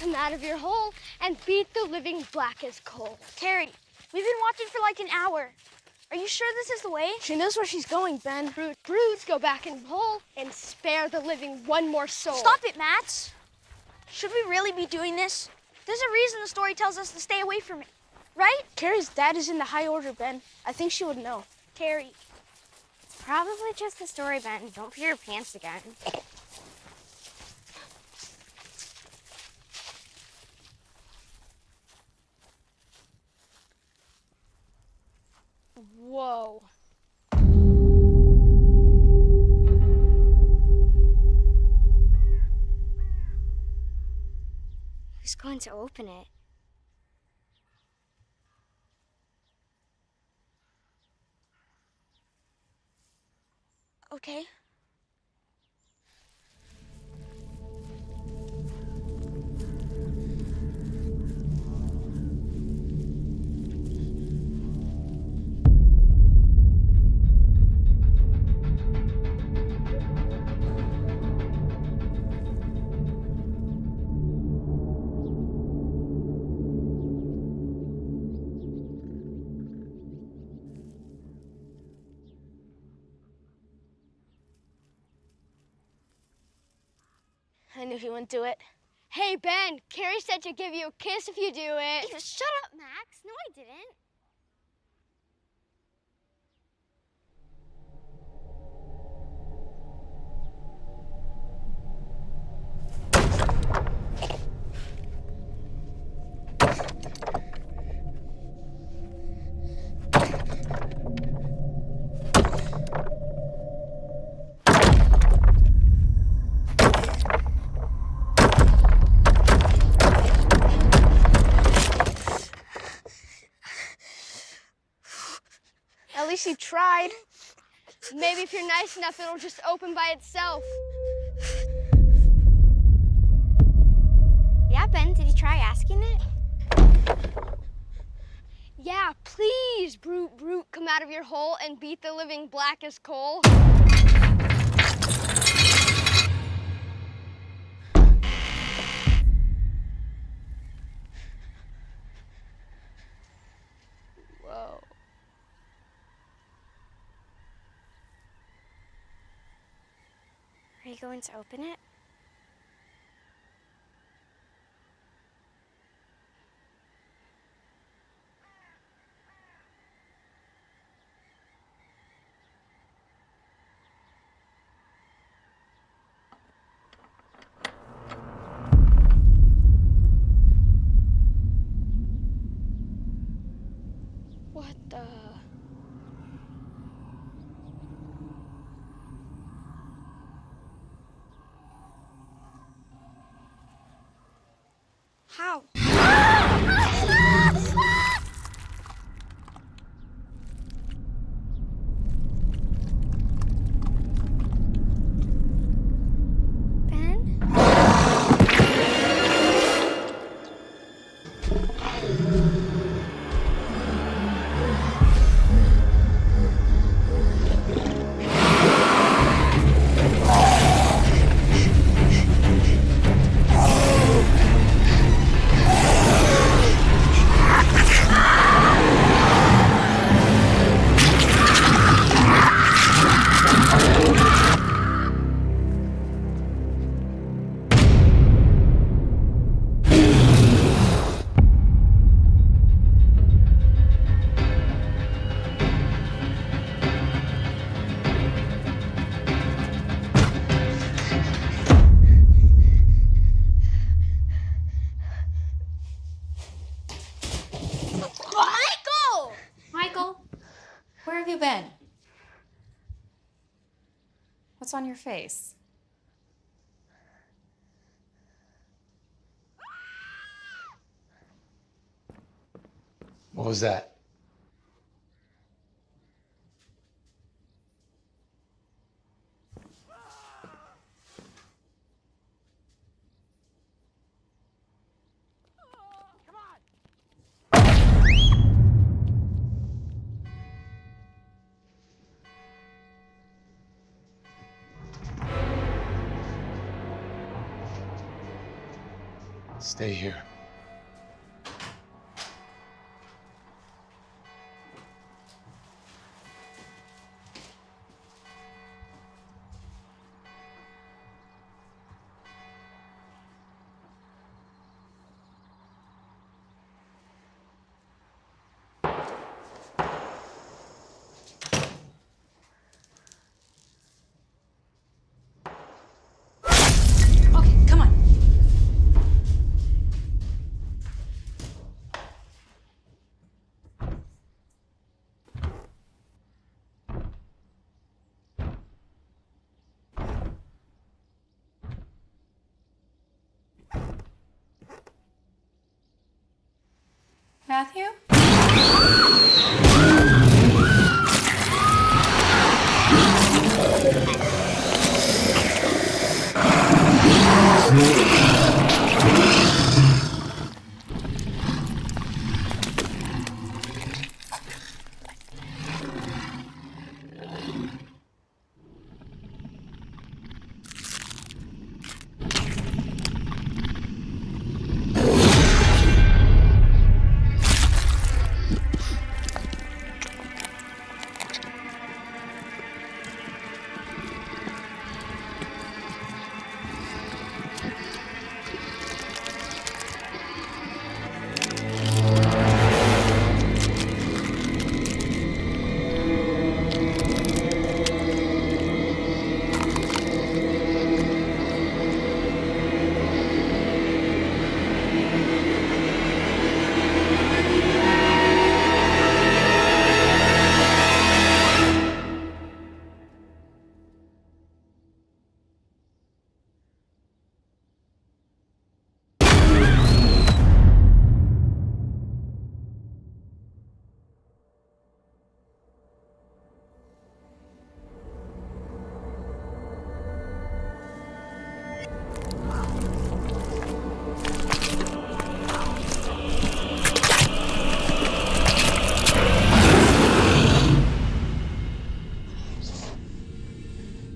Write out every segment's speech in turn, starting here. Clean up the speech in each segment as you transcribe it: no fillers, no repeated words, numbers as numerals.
come out of your hole and beat the living black as coal. Carrie, we've been watching for like an hour. Are you sure this is the way? She knows where she's going, Ben. Brutes, go back in the hole and spare the living one more soul. Stop it, Max. Should we really be doing this? There's a reason the story tells us to stay away from it, right? Carrie's dad is in the high order, Ben. I think she would know. Carrie. It's probably just the story, Ben. Don't pee your pants again. Whoa. Who's going to open it? Okay. I knew he wouldn't do it. Hey, Ben, Carrie said to give you a kiss if you do it. Ew, shut up, Max. No, I didn't. At least he tried. Maybe if you're nice enough, it'll just open by itself. Yeah, Ben, did you try asking it? Yeah, please, brute, come out of your hole and beat the living black as coal. Whoa. Are you going to open it? What the? How? Ben? Michael, where have you been? What's on your face? What was that? Stay here. Okay, come on. Matthew?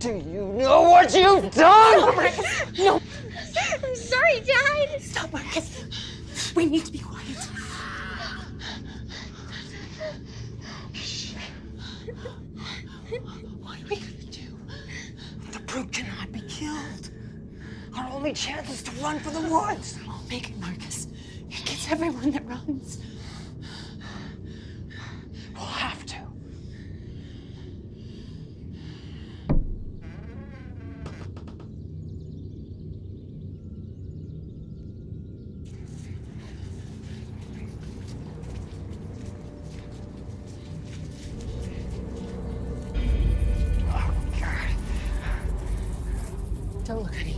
Do you know what you've done? No. I'm sorry, Dad. Stop, Marcus. We need to be quiet. What are we gonna do? The brute cannot be killed. Our only chance is to run for the woods. I'll make it, Marcus. It gets everyone that runs. We'll have to. Oh, God. Don't look at me.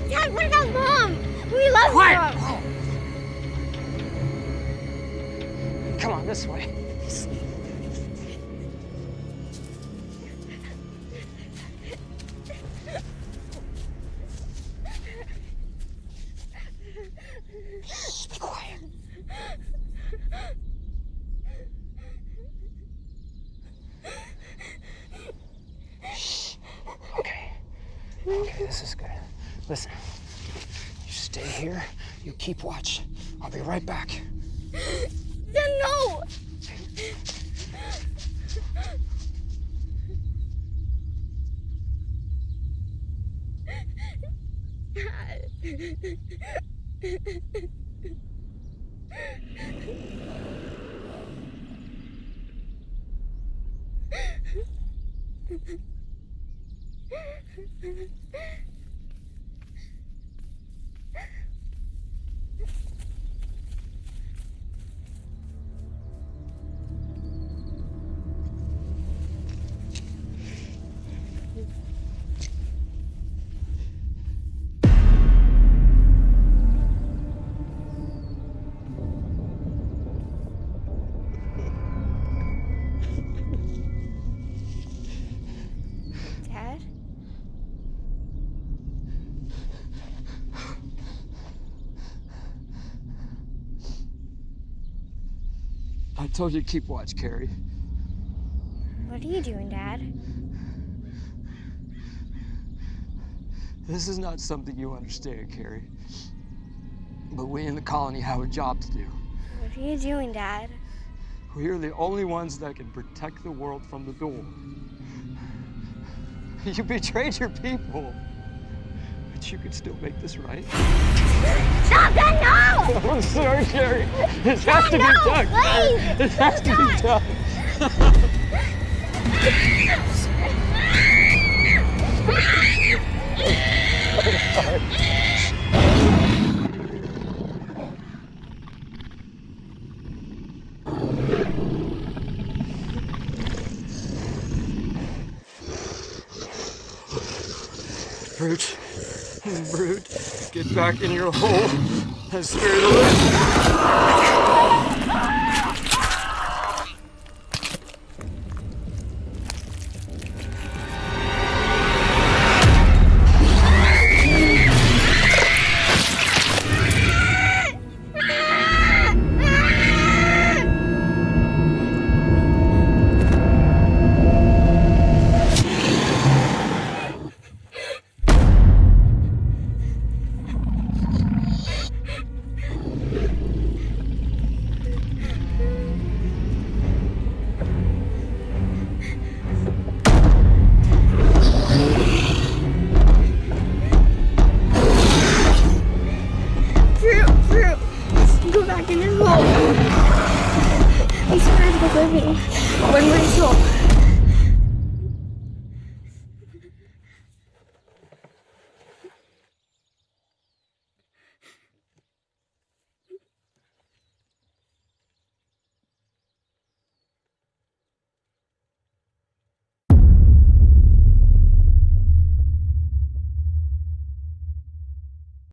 Dad, what about Mom? We love Quiet! Mom. Come on, this way. Shh, be quiet. Shh. Okay. Okay, this is good. Listen, you stay here, you keep watch. I'll be right back. Dad, no. I told you to keep watch, Carrie. What are you doing, Dad? This is not something you understand, Carrie. But we in the colony have a job to do. What are you doing, Dad? We are the only ones that can protect the world from the door. You betrayed your people. But you can still make this right. Stop that! No! I'm sorry, Carrie. This has to be done. Please! This has to be done. Brute, brute, get back in your hole and spare the living. Go back in his hole. I swear to the living. One more soul.